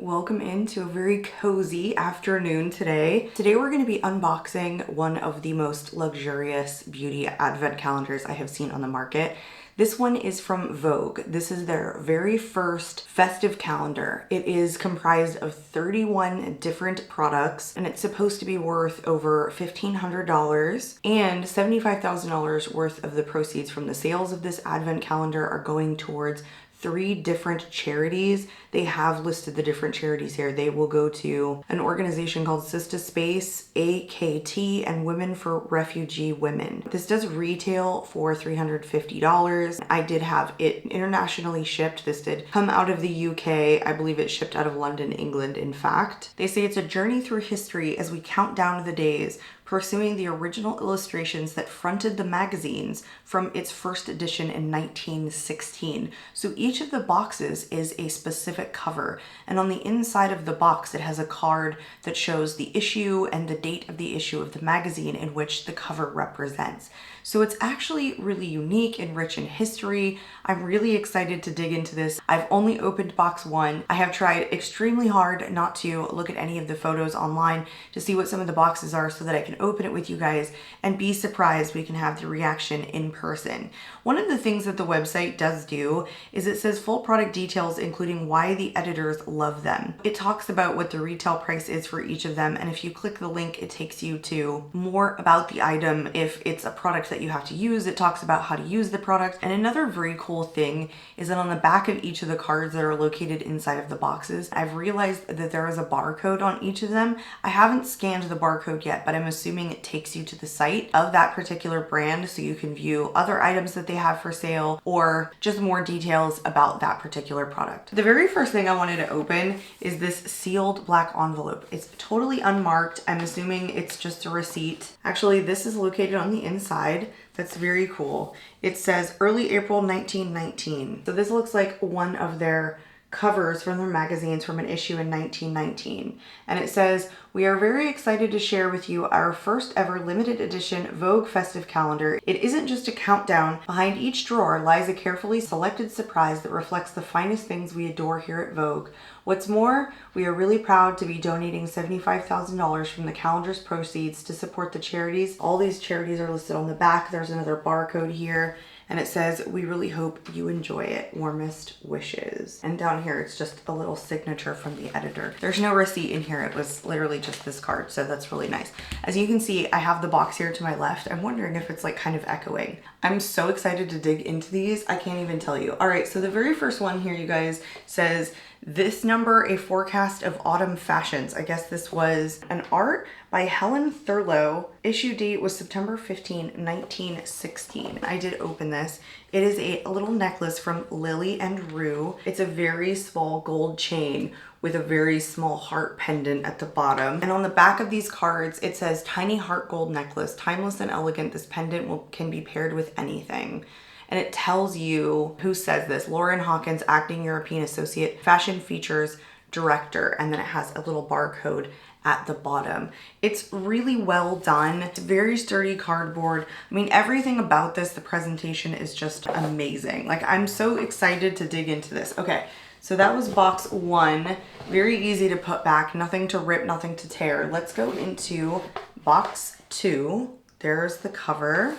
Welcome into a very cozy afternoon today. Today we're going to be unboxing one of the most luxurious beauty advent calendars I have seen on the market. This one is from Vogue. This is their very first festive calendar. It is comprised of 31 different products and it's supposed to be worth over $1,500, and $75,000 worth of the proceeds from the sales of this advent calendar are going towards 3 different charities. They have listed the different charities here. They will go to an organization called Sister Space, AKT, and Women for Refugee Women. This does retail for $350. I did have it internationally shipped. This did come out of the UK. I believe it shipped out of London, England, in fact. They say it's a journey through history as we count down the days, pursuing the original illustrations that fronted the magazines from its first edition in 1916. So each of the boxes is a specific cover, and on the inside of the box it has a card that shows the issue and the date of the issue of the magazine in which the cover represents. So it's actually really unique and rich in history. I'm really excited to dig into this. I've only opened box 1. I have tried extremely hard not to look at any of the photos online to see what some of the boxes are so that I can open it with you guys and be surprised we can have the reaction in person. One of the things that the website does do is it says full product details, including why the editors love them. It talks about what the retail price is for each of them, and if you click the link, it takes you to more about the item. If it's a product that you have to use, it talks about how to use the product. And another very cool thing is that on the back of each of the cards that are located inside of the boxes, I've realized that there is a barcode on each of them. I haven't scanned the barcode yet, but I'm assuming it takes you to the site of that particular brand so you can view other items that they have for sale or just more details about that particular product. The very first thing I wanted to open is this sealed black envelope. It's totally unmarked. I'm assuming it's just a receipt. Actually, this is located on the inside. That's very cool. It says early April 1919. So this looks like one of their covers from their magazines from an issue in 1919. And it says, "We are very excited to share with you our first ever limited edition Vogue festive calendar. It isn't just a countdown. Behind each drawer lies a carefully selected surprise that reflects the finest things we adore here at Vogue. What's more, we are really proud to be donating $75,000 from the calendar's proceeds to support the charities." All these charities are listed on the back. There's another barcode here. And it says, "We really hope you enjoy it. Warmest wishes." And down here, it's just a little signature from the editor. There's no receipt in here. It was literally just this card. So that's really nice. As you can see, I have the box here to my left. I'm wondering if it's like kind of echoing. I'm so excited to dig into these. I can't even tell you. All right. So the very first one here, you guys, says, "This number, a forecast of autumn fashions." I guess this was an art by Helen Thurlow. Issue date was September 15, 1916. I did open this. It is a little necklace from Lily and Rue. It's a very small gold chain with a very small heart pendant at the bottom. And on the back of these cards, it says, "Tiny heart gold necklace, timeless and elegant. This pendant can be paired with anything." And it tells you who says this: Lauren Hawkins, acting European associate, fashion features director. And then it has a little barcode at the bottom. It's really well done. It's very sturdy cardboard. I mean, everything about this, the presentation is just amazing. Like, I'm so excited to dig into this. Okay, so that was box 1. Very easy to put back, nothing to rip, nothing to tear. Let's go into box 2. There's the cover.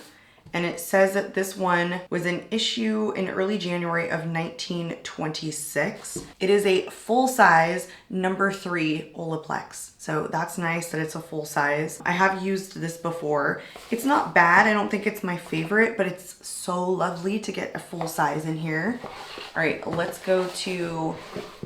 And it says that this one was an issue in early January of 1926. It is a full-size number 3 Olaplex. So that's nice that it's a full size. I have used this before. It's not bad. I don't think it's my favorite, but it's so lovely to get a full size in here. All right, let's go to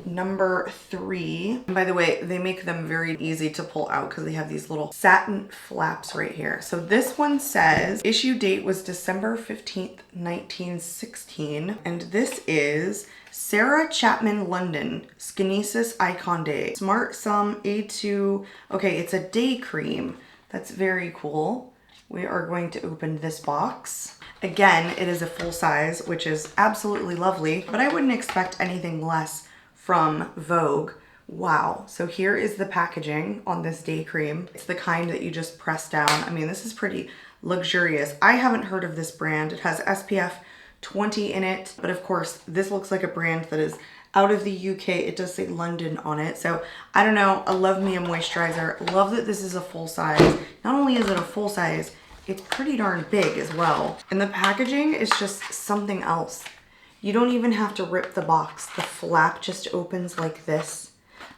number 3. And by the way, they make them very easy to pull out because they have these little satin flaps right here. So this one says issue date was December 15th, 1916. And this is Sarah Chapman London Skinesis Icon Day. Smart Sum A2. Okay, it's a day cream. That's very cool. We are going to open this box. Again, it is a full size, which is absolutely lovely, but I wouldn't expect anything less from Vogue. Wow. So here is the packaging on this day cream. It's the kind that you just press down. I mean, this is pretty luxurious. I haven't heard of this brand. It has SPF 20 in it, but of course, this looks like a brand that is out of the UK. It does say London on it. So I don't know. I love me a moisturizer. Love that this is a full size. Not only is it a full size, it's pretty darn big as well. And the packaging is just something else. You don't even have to rip the box. The flap just opens like this.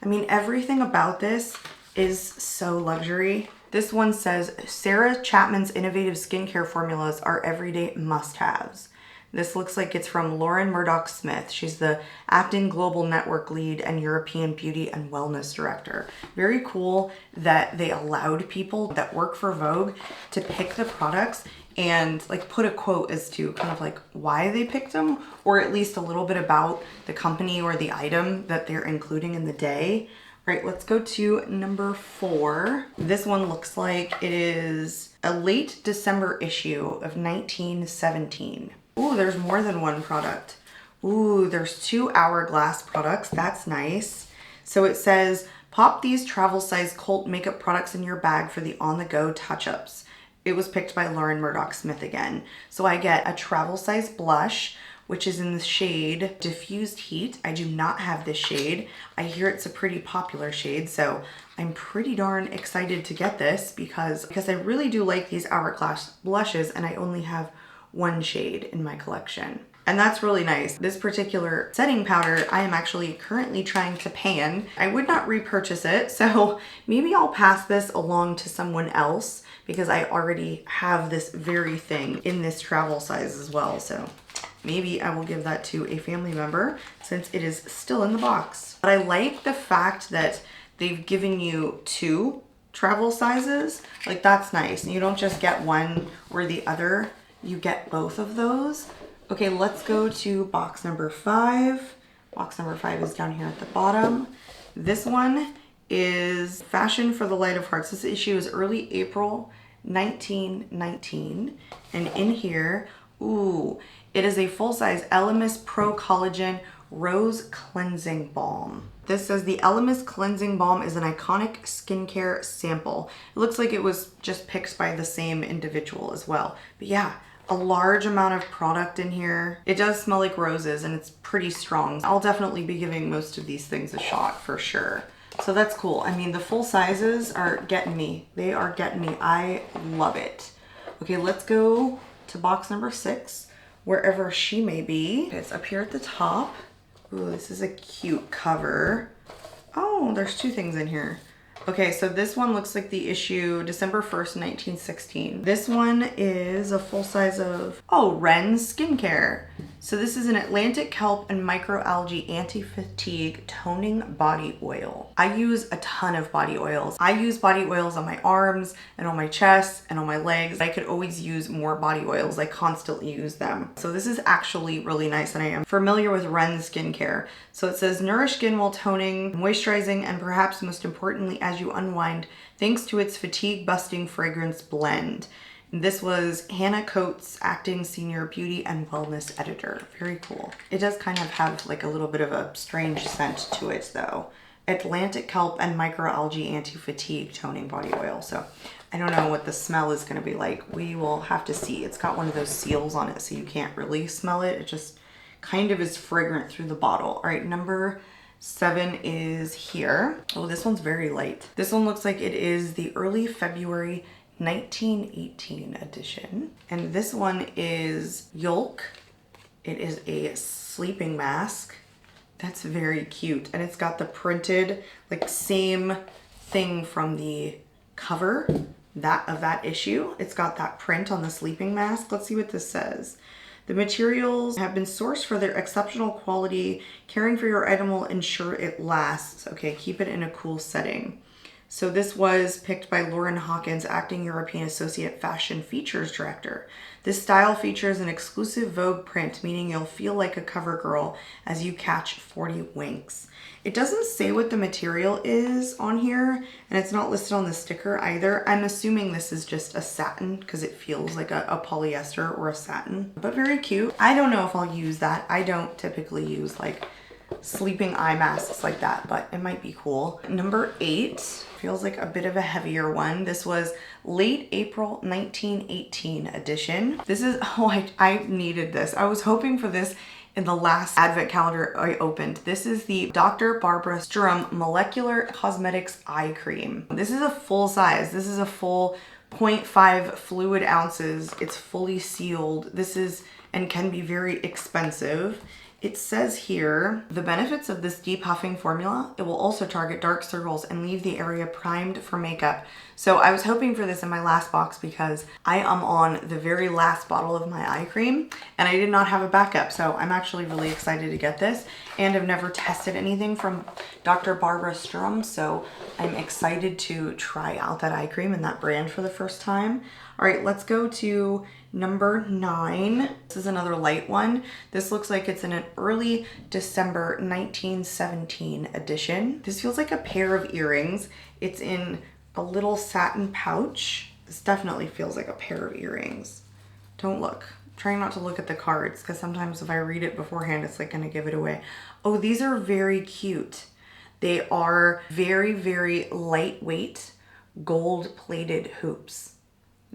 I mean, everything about this is so luxury. This one says, Sarah Chapman's innovative skincare formulas are everyday must-haves. This looks like it's from Lauren Murdoch-Smith. She's the Acting Global Network Lead and European Beauty and Wellness Director. Very cool that they allowed people that work for Vogue to pick the products and like put a quote as to kind of like why they picked them, or at least a little bit about the company or the item that they're including in the day. All right, let's go to number 4. This one looks like it is a late December issue of 1917. Ooh, there's more than one product. Ooh, there's 2 Hourglass products. That's nice. So it says, pop these travel size cult makeup products in your bag for the on-the-go touch-ups. It was picked by Lauren Murdoch-Smith again. So I get a travel size blush, which is in the shade Diffused Heat. I do not have this shade. I hear it's a pretty popular shade, so I'm pretty darn excited to get this because I really do like these Hourglass blushes, and I only have 1 shade in my collection. And that's really nice. This particular setting powder, I am actually currently trying to pan. I would not repurchase it, so maybe I'll pass this along to someone else because I already have this very thing in this travel size as well. So maybe I will give that to a family member since it is still in the box. But I like the fact that they've given you 2 travel sizes. Like, that's nice. And you don't just get one or the other. You get both of those. Okay, let's go to box number 5. Box number 5 is down here at the bottom. This one is Fashion for the Light of Hearts. This issue is early April 1919. And in here, ooh, it is a full-size Elemis Pro Collagen Rose Cleansing Balm. This says the Elemis Cleansing Balm is an iconic skincare sample. It looks like it was just picked by the same individual as well. But yeah, a large amount of product in here. It does smell like roses and it's pretty strong. I'll definitely be giving most of these things a shot for sure. So that's cool. I mean, the full sizes are getting me. They are getting me. I love it. Okay, let's go to box number 6, wherever she may be. It's up here at the top. Ooh, this is a cute cover. Oh, there's 2 things in here. Okay, so this one looks like the issue December 1st, 1916. This one is a full size of, oh, Ren's Skincare. So this is an Atlantic kelp and microalgae anti-fatigue toning body oil. I use a ton of body oils. I use body oils on my arms and on my chest and on my legs. I could always use more body oils. I constantly use them. So this is actually really nice, and I am familiar with Ren's Skincare. So it says, nourish skin while toning, moisturizing, and perhaps most importantly as you unwind, thanks to its fatigue-busting fragrance blend. This was Hannah Coates, acting senior beauty and wellness editor. Very cool. It does kind of have like a little bit of a strange scent to it though. Atlantic kelp and microalgae anti-fatigue toning body oil. So I don't know what the smell is going to be like. We will have to see. It's got one of those seals on it so you can't really smell it. It just kind of is fragrant through the bottle. All right, number 7 is here. Oh, this one's very light. This one looks like it is the early February 1918 edition. And this one is Yolk. It is a sleeping mask. That's very cute. And it's got the printed, like same thing from the cover of that issue. It's got that print on the sleeping mask. Let's see what this says. The materials have been sourced for their exceptional quality. Caring for your item will ensure it lasts. Okay, keep it in a cool setting. So this was picked by Lauren Hawkins, acting European Associate Fashion Features Director. This style features an exclusive Vogue print, meaning you'll feel like a cover girl as you catch 40 winks. It doesn't say what the material is on here, and it's not listed on the sticker either. I'm assuming this is just a satin because it feels like a polyester or a satin, but very cute. I don't know if I'll use that. I don't typically use like sleeping eye masks like that, but it might be cool. Number 8 feels like a bit of a heavier one. This was late April 1918 edition. This is, oh, I needed this. I was hoping for this in the last advent calendar I opened. This is the Dr. Barbara Sturm Molecular Cosmetics Eye Cream. This is a full size. This is a full 0.5 fluid ounces. It's fully sealed. This is and can be very expensive. It says here, the benefits of this depuffing formula, it will also target dark circles and leave the area primed for makeup. So I was hoping for this in my last box because I am on the very last bottle of my eye cream and I did not have a backup. So I'm actually really excited to get this and I've never tested anything from Dr. Barbara Sturm. So I'm excited to try out that eye cream and that brand for the first time. All right, let's go to number 9. This is another light one. This looks like it's in an early December 1917 edition. This feels like a pair of earrings. It's in a little satin pouch. This definitely feels like a pair of earrings. Don't look. I'm trying not to look at the cards because sometimes if I read it beforehand, it's like gonna give it away. Oh, these are very cute. They are very, very lightweight, gold-plated hoops.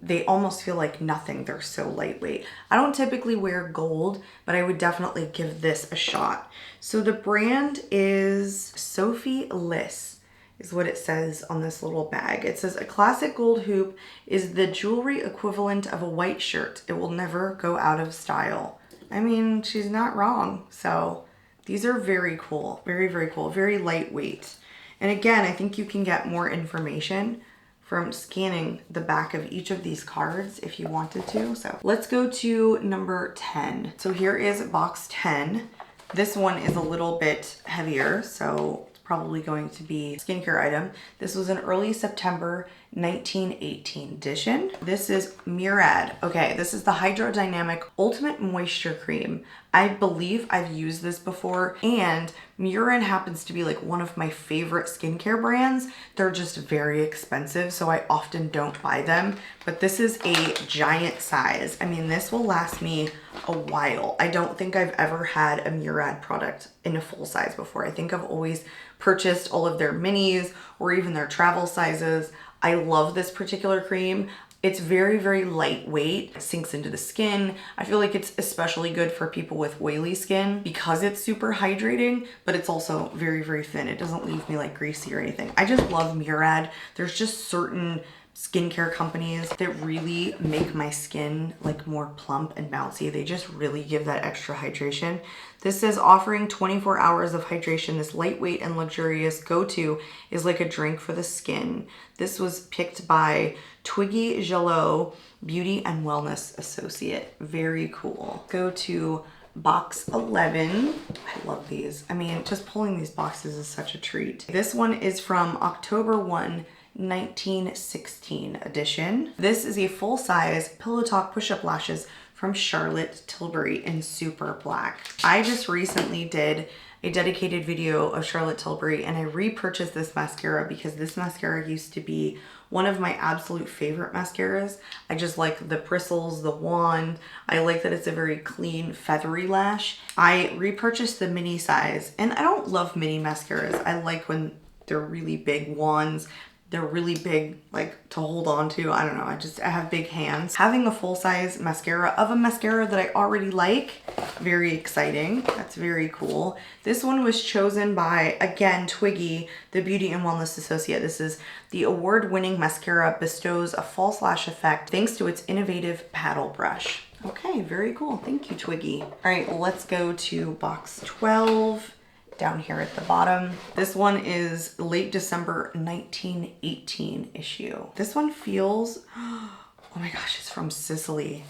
They almost feel like nothing. They're so lightweight. I don't typically wear gold, but I would definitely give this a shot. So the brand is Sophie Liss, is what it says on this little bag. It says a classic gold hoop is the jewelry equivalent of a white shirt. It will never go out of style. I mean, she's not wrong. So these are very cool. Very, very cool. Very lightweight. And again, I think you can get more information from scanning the back of each of these cards if you wanted to. So let's go to number 10. So here is box 10. This one is a little bit heavier, so it's probably going to be a skincare item. This was an early September 1918 edition. This is Murad. Okay, this is the Hydrodynamic Ultimate Moisture Cream. I believe I've used this before, and Murad happens to be like one of my favorite skincare brands. They're just very expensive, so I often don't buy them, but this is a giant size. I mean, this will last me a while. I don't think I've ever had a Murad product in a full size before. I think I've always purchased all of their minis or even their travel sizes. I love this particular cream. It's very, very lightweight. It sinks into the skin. I feel like it's especially good for people with oily skin because it's super hydrating, but it's also very, very thin. It doesn't leave me like greasy or anything. I just love Murad. There's just certain skincare companies that really make my skin like more plump and bouncy. They just really give that extra hydration. This says offering 24 hours of hydration. This lightweight and luxurious go-to is like a drink for the skin. This was picked by Twiggy Gelot, Beauty and Wellness Associate. Very cool. Go to box 11. I love these. I mean, just pulling these boxes is such a treat. This one is from October 1, 1916 edition. This is a full-size Pillow Talk push-up lashes from Charlotte Tilbury in super black. I just recently did a dedicated video of Charlotte Tilbury and I repurchased this mascara because this mascara used to be one of my absolute favorite mascaras. I just like the bristles, the wand. I like that it's a very clean, feathery lash. I repurchased the mini size and I don't love mini mascaras. I like when they're really big wands. They're really big, like to hold on to. I don't know, I have big hands. Having a full-size mascara of a mascara that I already like, very exciting. That's very cool. This one was chosen by, again, Twiggy, the Beauty and Wellness Associate. This is the award-winning mascara bestows a false lash effect thanks to its innovative paddle brush. Okay, very cool. Thank you, Twiggy. All right, let's go to box 12. Down here at the bottom. This one is late December 1918 issue. This one feels, oh my gosh, it's from Sicily.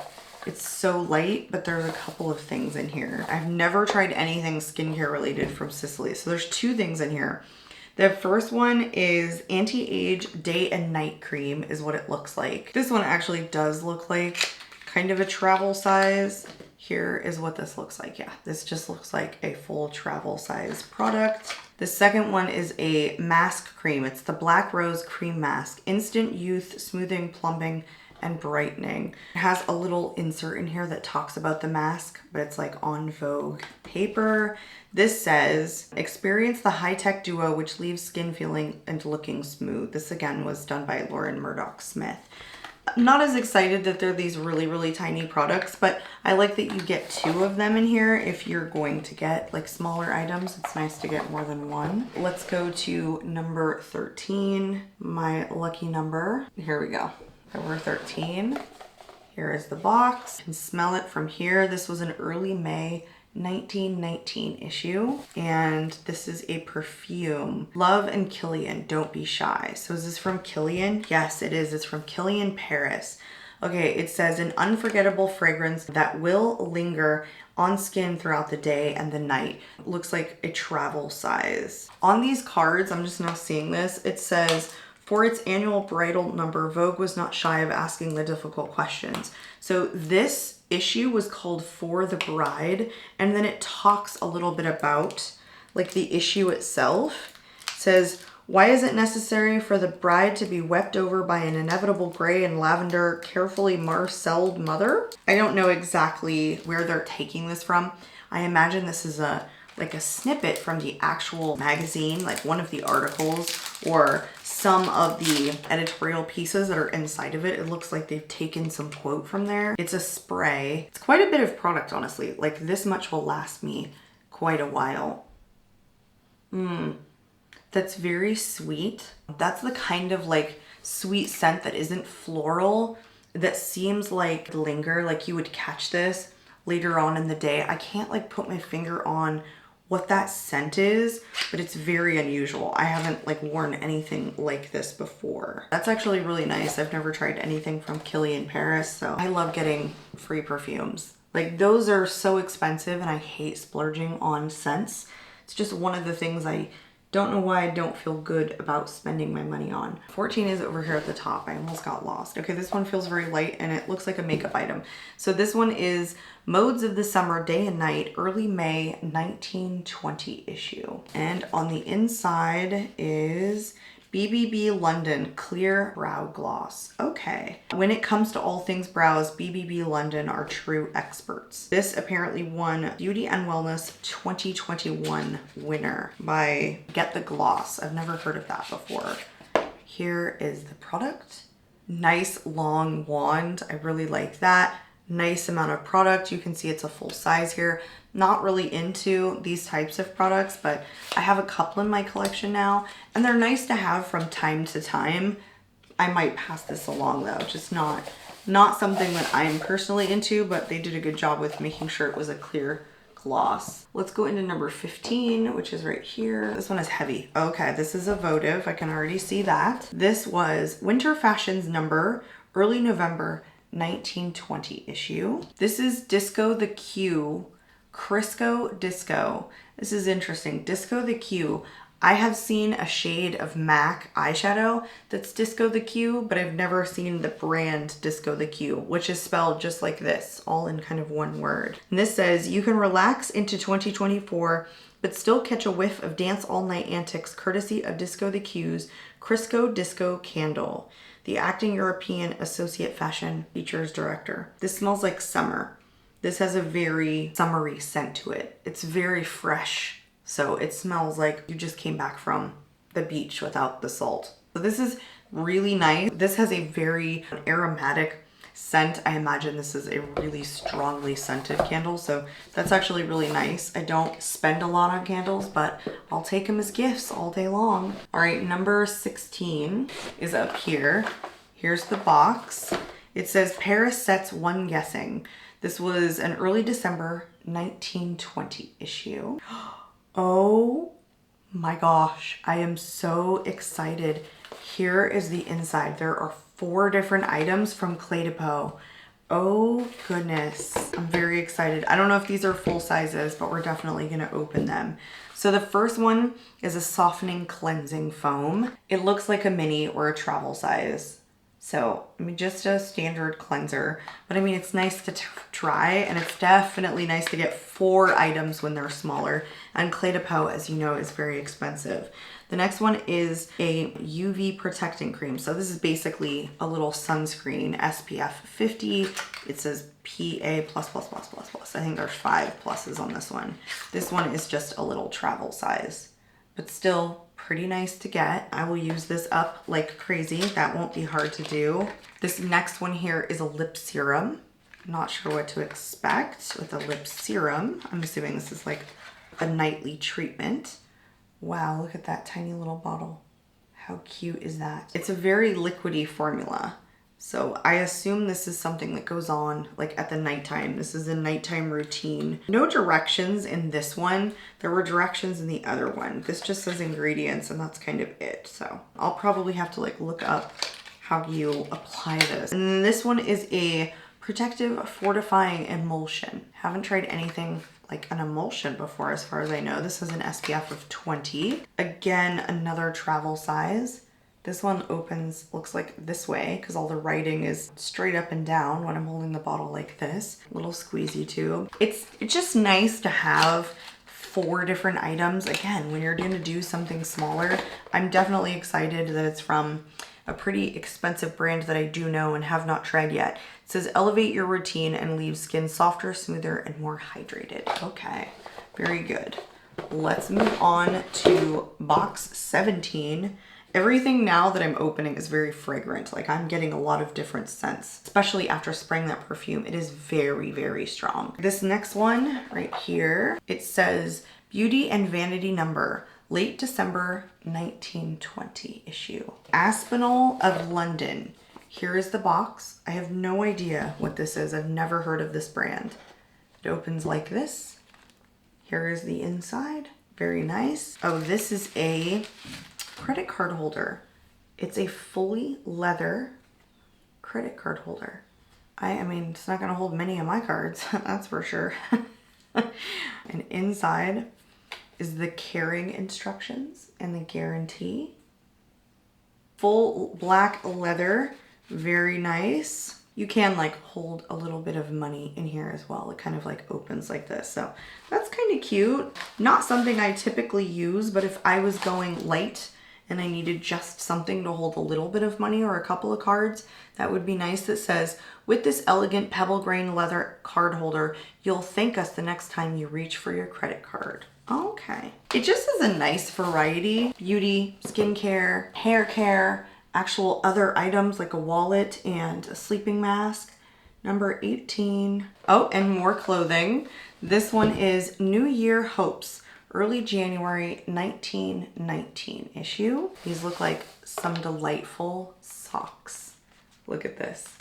It's so light, but there's a couple of things in here. I've never tried anything skincare related from Sicily. So there's 2 things in here. The first one is Anti-Age Day and Night Cream is what it looks like. This one actually does look like kind of a travel size. Here is what this looks like. Yeah, this just looks like a full travel size product. The second one is a mask cream. It's the Black Rose Cream Mask. Instant youth, smoothing, plumping, and brightening. It has a little insert in here that talks about the mask, but it's like on Vogue paper. This says, experience the high-tech duo which leaves skin feeling and looking smooth. This again was done by Lauren Murdoch Smith. Not as excited that they're these really, really tiny products, but I like that you get 2 of them in here. If you're going to get like smaller items, it's nice to get more than one. Let's go to number 13, my lucky number. Here we go. Number 13. Here is the box. You can smell it from here. This was an early May 1919 issue, and this is a perfume. Love and Killian, Don't Be Shy. So is this from Killian? Yes, it is. It's from Killian Paris. Okay, it says an unforgettable fragrance that will linger on skin throughout the day and the night. It looks like a travel size. On these cards, I'm just now seeing this, it says, for its annual bridal number, Vogue was not shy of asking the difficult questions. So this issue was called For the Bride, and then it talks a little bit about like the issue itself. It says, why is it necessary for the bride to be wept over by an inevitable gray and lavender, carefully marceled mother? I don't know exactly where they're taking this from. I imagine this is like a snippet from the actual magazine, like one of the articles or some of the editorial pieces that are inside of it. It looks like they've taken some quote from there. It's a spray. It's quite a bit of product, honestly. Like this much will last me quite a while. That's very sweet. That's the kind of like sweet scent that isn't floral, that seems like linger, like you would catch this later on in the day. I can't like put my finger on what that scent is, but it's very unusual. I haven't like worn anything like this before. That's actually really nice. I've never tried anything from Killian Paris, so I love getting free perfumes. Like those are so expensive and I hate splurging on scents. It's just one of the things I don't know why I don't feel good about spending my money on. 14 is over here at the top. I almost got lost. Okay, this one feels very light and it looks like a makeup item. So this one is Modes of the Summer, Day and Night, early May 1920 issue. And on the inside is BBB London Clear Brow Gloss. Okay. When it comes to all things brows, BBB London are true experts. This apparently won Beauty and Wellness 2021 winner by Get the Gloss. I've never heard of that before. Here is the product. Nice long wand. I really like that. Nice amount of product. You can see it's a full size here. Not really into these types of products, but I have a couple in my collection now and they're nice to have from time to time. I might pass this along though, just not something that I'm personally into, but they did a good job with making sure it was a clear gloss. Let's go into number 15, which is right here. This one is heavy. Okay, this is a votive. I can already see that. This was Winter Fashions number, early November 1920 issue. This is Disco the Q, Crisco Disco. This is interesting. Disco the Q. I have seen a shade of MAC eyeshadow that's Disco the Q, but I've never seen the brand Disco the Q, which is spelled just like this, all in kind of one word. And this says, you can relax into 2024, but still catch a whiff of dance all night antics courtesy of Disco the Q's Crisco Disco Candle, the acting European Associate Fashion Features Director. This smells like summer. This has a very summery scent to it. It's very fresh. So it smells like you just came back from the beach without the salt. So this is really nice. This has a very aromatic scent. I imagine this is a really strongly scented candle. So that's actually really nice. I don't spend a lot on candles, but I'll take them as gifts all day long. All right, number 16 is up here. Here's the box. It says Paris Sets One Guessing. This was an early December 1920 issue. Oh my gosh, I am so excited. Here is the inside. There are 4 different items from Clé de Peau. Oh goodness, I'm very excited. I don't know if these are full sizes, but we're definitely gonna open them. So the first one is a softening cleansing foam. It looks like a mini or a travel size. So, I mean, just a standard cleanser, but I mean, it's nice to try, and it's definitely nice to get 4 items when they're smaller. And Clé de Peau, as you know, is very expensive. The next one is a UV protecting cream. So this is basically a little sunscreen, SPF 50. It says PA+++++. I think there's 5 pluses on this one. This one is just a little travel size, but still pretty nice to get. I will use this up like crazy. That won't be hard to do. This next one here is a lip serum. I'm not sure what to expect with a lip serum. I'm assuming this is like a nightly treatment. Wow, look at that tiny little bottle. How cute is that? It's a very liquidy formula. So I assume this is something that goes on like at the nighttime. This is a nighttime routine. No directions in this one. There were directions in the other one. This just says ingredients and that's kind of it. So I'll probably have to like look up how you apply this. And then this one is a protective fortifying emulsion. Haven't tried anything like an emulsion before as far as I know. This has an SPF of 20. Again, another travel size. This one opens, looks like this way because all the writing is straight up and down when I'm holding the bottle like this. Little squeezy tube. It's just nice to have 4 different items. Again, when you're gonna do something smaller, I'm definitely excited that it's from a pretty expensive brand that I do know and have not tried yet. It says elevate your routine and leave skin softer, smoother, and more hydrated. Okay, very good. Let's move on to box 17. Everything now that I'm opening is very fragrant. Like I'm getting a lot of different scents, especially after spraying that perfume. It is very, very strong. This next one right here, it says Beauty and Vanity Number, late December 1920 issue. Aspinall of London. Here is the box. I have no idea what this is. I've never heard of this brand. It opens like this. Here is the inside. Very nice. Oh, this is a credit card holder. It's a fully leather credit card holder. I mean, it's not gonna hold many of my cards, that's for sure. And inside is the carrying instructions and the guarantee. Full black leather, very nice. You can like hold a little bit of money in here as well. It kind of like opens like this. So that's kind of cute. Not something I typically use, but if I was going light and I needed just something to hold a little bit of money or a couple of cards, that would be nice. That says, with this elegant pebble grain leather card holder, you'll thank us the next time you reach for your credit card. Okay. It just is a nice variety. Beauty, skincare, hair care, actual other items like a wallet and a sleeping mask. Number 18. Oh, and more clothing. This one is New Year Hopes, early January 1919 issue. These look like some delightful socks. Look at this.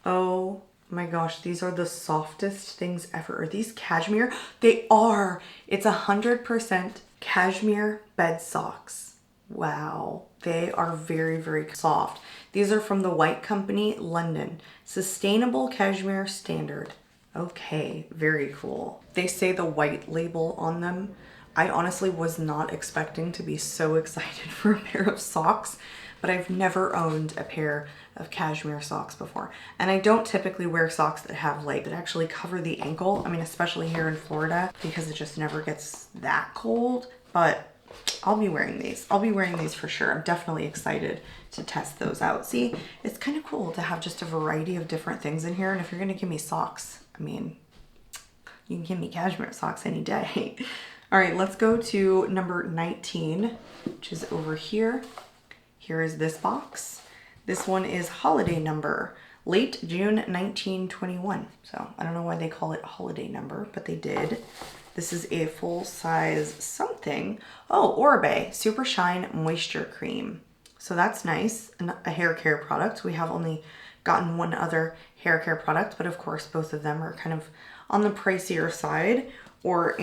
Oh my gosh, these are the softest things ever. Are these cashmere? They are. It's 100% cashmere bed socks. Wow, they are very, very soft. These are from the White Company, London. Sustainable cashmere standard. Okay, very cool. They say the white label on them. I honestly was not expecting to be so excited for a pair of socks, but I've never owned a pair of cashmere socks before. And I don't typically wear socks that have like, that actually cover the ankle. I mean, especially here in Florida because it just never gets that cold, but I'll be wearing these. I'll be wearing these for sure. I'm definitely excited to test those out. See, it's kind of cool to have just a variety of different things in here. And if you're gonna give me socks, I mean, you can give me cashmere socks any day. All right, let's go to number 19, which is over here. Here is this box. This one is holiday number, late June 1921. So I don't know why they call it holiday number, but they did. This is a full size something. Oh, Oribe Super Shine Moisture Cream. So that's nice, a hair care product. We have only gotten one other hair care product, but of course both of them are kind of on the pricier side or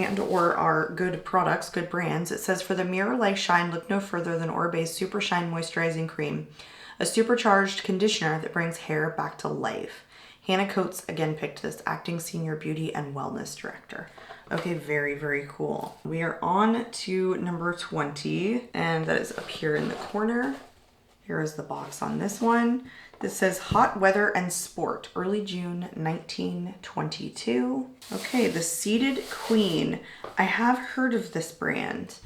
are good products, good brands. It says, for the mirror-like shine, look no further than Oribe's Super Shine Moisturizing Cream, a supercharged conditioner that brings hair back to life. Hannah Coates again picked this, acting senior beauty and wellness director. Okay, very, very cool. We are on to number 20, and that is up here in the corner. Here is the box on this one. This says Hot Weather and Sport, early June 1922. Okay, the Seated Queen. I have heard of this brand,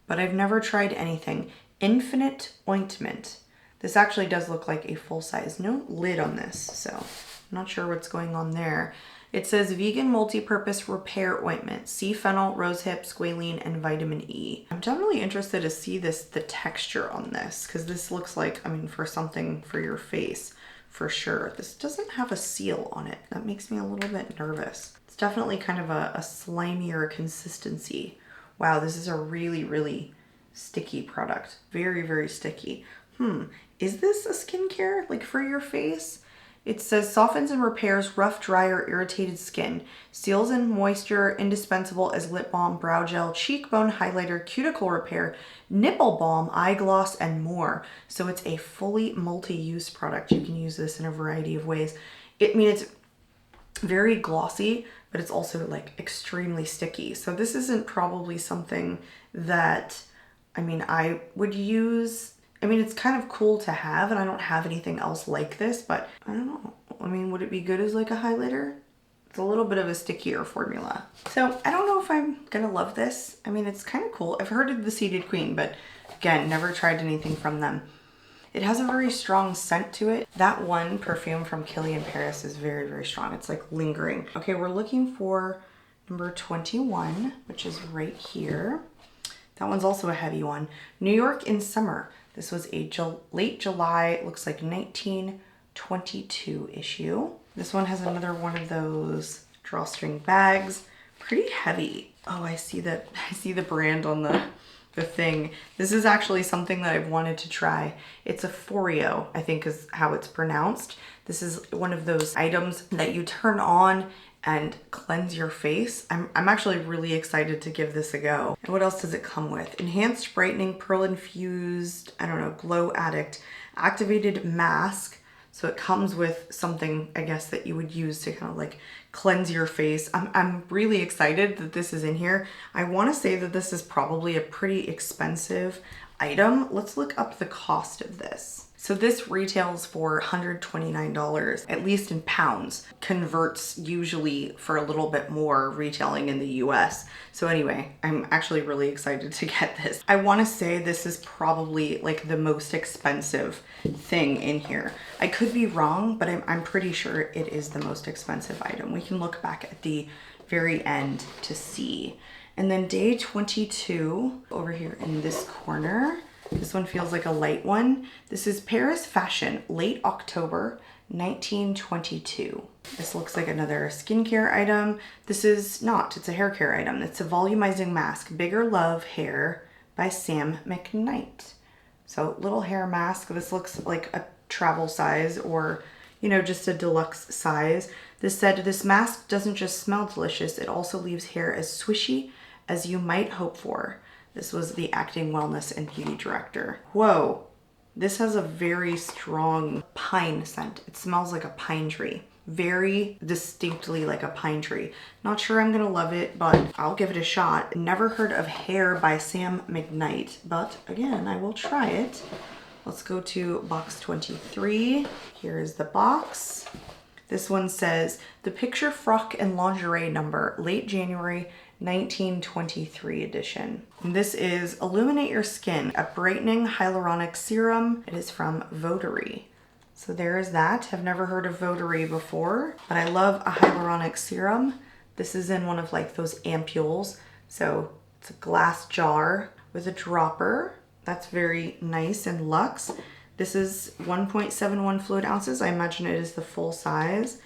but I've never tried anything. Infinite Ointment. This actually does look like a full size. No lid on this, so I'm not sure what's going on there. It says vegan multi-purpose repair ointment, sea fennel, rosehip, squalene, and vitamin E. I'm definitely interested to see the texture on this, because this looks like, I mean, for something for your face, for sure. This doesn't have a seal on it. That makes me a little bit nervous. It's definitely kind of a slimier consistency. Wow, this is a really, really sticky product. Very, very sticky. Is this a skincare, like for your face? It says softens and repairs rough, dry, or irritated skin. Seals in moisture, indispensable as lip balm, brow gel, cheekbone highlighter, cuticle repair, nipple balm, eye gloss, and more. So it's a fully multi-use product. You can use this in a variety of ways. I mean, it's very glossy, but it's also like extremely sticky. So this isn't probably something that, I mean, I would use. I mean, it's kind of cool to have, and I don't have anything else like this, but I don't know. I mean, would it be good as like a highlighter? It's a little bit of a stickier formula. So I don't know if I'm gonna love this. I mean, it's kind of cool. I've heard of the Seated Queen, but again, never tried anything from them. It has a very strong scent to it. That one perfume from Kilian Paris is very, very strong. It's like lingering. Okay, we're looking for number 21, which is right here. That one's also a heavy one. New York in Summer. This was a late July, looks like 1922 issue. This one has another one of those drawstring bags. Pretty heavy. Oh, I see the brand on the thing. This is actually something that I've wanted to try. It's a Foreo, I think is how it's pronounced. This is one of those items that you turn on and cleanse your face. I'm actually really excited to give this a go. And what else does it come with? Enhanced brightening, pearl infused, I don't know, glow addict, activated mask. So it comes with something, I guess, that you would use to kind of like cleanse your face. I'm really excited that this is in here. I want to say that this is probably a pretty expensive item. Let's look up the cost of this. So this retails for $129, at least in pounds. Converts usually for a little bit more retailing in the US. So anyway, I'm actually really excited to get this. I want to say this is probably like the most expensive thing in here. I could be wrong, but I'm pretty sure it is the most expensive item. We can look back at the very end to see. And then day 22 over here in this corner. This one feels like a light one. This is Paris Fashion, late October, 1922. This looks like another skincare item. This is not, it's a hair care item. It's a volumizing mask, Bigger Love Hair by Sam McKnight. So little hair mask. This looks like a travel size or, you know, just a deluxe size. This said, this mask doesn't just smell delicious, it also leaves hair as swishy as you might hope for. This was the acting, wellness, and beauty director. Whoa, this has a very strong pine scent. It smells like a pine tree. Very distinctly like a pine tree. Not sure I'm gonna love it, but I'll give it a shot. Never heard of Hair by Sam McKnight, but again, I will try it. Let's go to box 23. Here is the box. This one says, the Picture Frock and Lingerie number, late January, 1923 edition. And this is Illuminate Your Skin, a brightening hyaluronic serum. It is from Votary. So there is that. I've never heard of Votary before, but I love a hyaluronic serum. This is in one of like those ampules. So it's a glass jar with a dropper. That's very nice and luxe. This is 1.71 fluid ounces. I imagine it is the full size.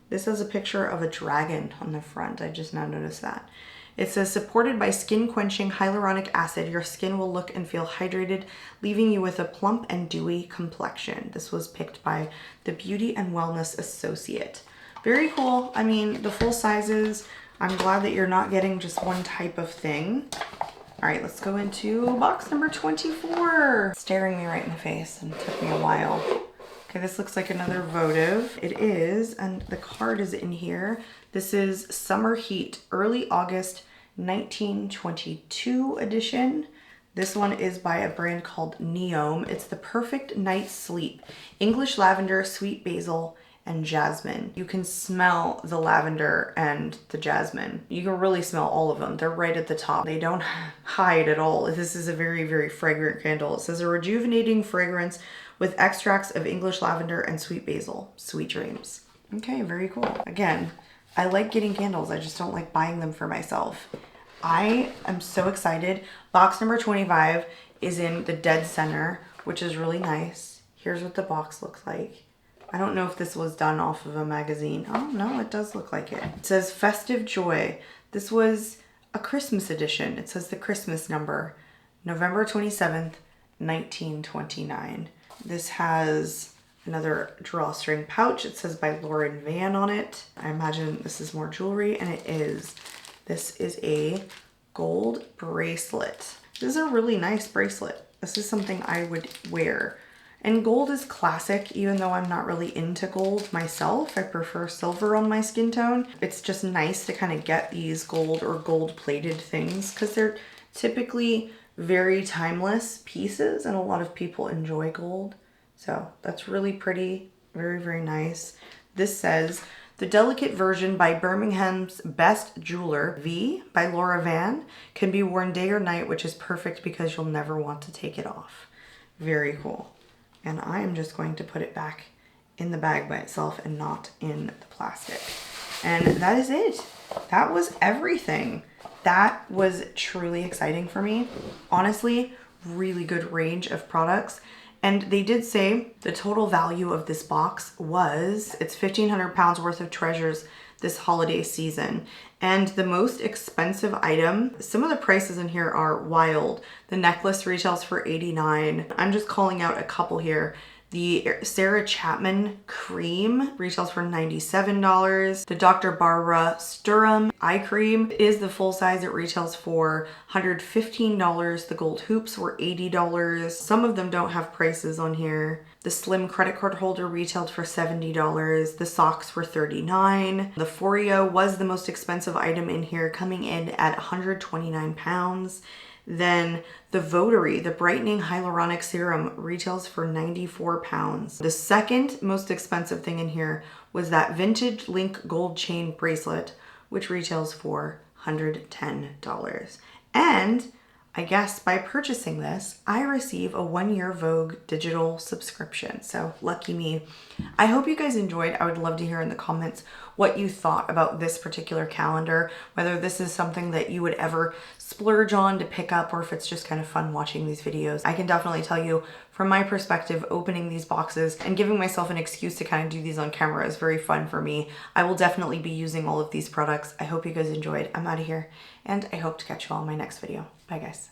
This has a picture of a dragon on the front. I just now noticed that. It says, supported by skin-quenching hyaluronic acid, your skin will look and feel hydrated, leaving you with a plump and dewy complexion. This was picked by the Beauty and Wellness Associate. Very cool. I mean, the full sizes. I'm glad that you're not getting just one type of thing. All right, let's go into box number 24. Staring me right in the face, and it took me a while. Okay, this looks like another votive. It is, and the card is in here. This is Summer Heat, early August 1922 edition. This one is by a brand called Neome. It's the perfect night's sleep. English lavender, sweet basil, and jasmine. You can smell the lavender and the jasmine. You can really smell all of them. They're right at the top. They don't hide at all. This is a very, very fragrant candle. It says a rejuvenating fragrance with extracts of English lavender and sweet basil. Sweet dreams. Okay, very cool. Again, I like getting candles. I just don't like buying them for myself. I am so excited. Box number 25 is in the dead center, which is really nice. Here's what the box looks like. I don't know if this was done off of a magazine. Oh no, it does look like it. It says Festive Joy. This was a Christmas edition. It says the Christmas number, November 27th, 1929. This has another drawstring pouch. It says by Lauren Van on it. I imagine this is more jewelry, and it is. This is a gold bracelet. This is a really nice bracelet. This is something I would wear. And gold is classic, even though I'm not really into gold myself. I prefer silver on my skin tone. It's just nice to kind of get these gold or gold plated things because they're typically very timeless pieces and a lot of people enjoy gold. So that's really pretty, very, very nice. This says, the delicate version by Birmingham's best jeweler, V by Laura Van, can be worn day or night, which is perfect because you'll never want to take it off. Very cool. And I am just going to put it back in the bag by itself and not in the plastic. And that is it. That was everything. That was truly exciting for me. Honestly, really good range of products. And they did say the total value of this box was, it's 1,500 pounds worth of treasures this holiday season. And the most expensive item, some of the prices in here are wild. The necklace retails for $89. I'm just calling out a couple here. The Sarah Chapman cream retails for $97. The Dr. Barbara Sturm eye cream is the full size. It retails for $115. The gold hoops were $80. Some of them don't have prices on here. The slim credit card holder retailed for $70. The socks were $39. The Foreo was the most expensive item in here, coming in at 129 pounds. Then the Votary, the brightening hyaluronic serum, retails for 94 pounds. The second most expensive thing in here was that vintage link gold chain bracelet, which retails for $110. And I guess by purchasing this, I receive a 1-year Vogue digital subscription. So lucky me. I hope you guys enjoyed. I would love to hear in the comments what you thought about this particular calendar, whether this is something that you would ever splurge on to pick up or if it's just kind of fun watching these videos. I can definitely tell you from my perspective, opening these boxes and giving myself an excuse to kind of do these on camera is very fun for me. I will definitely be using all of these products. I hope you guys enjoyed. I'm out of here and I hope to catch you all in my next video. Bye guys.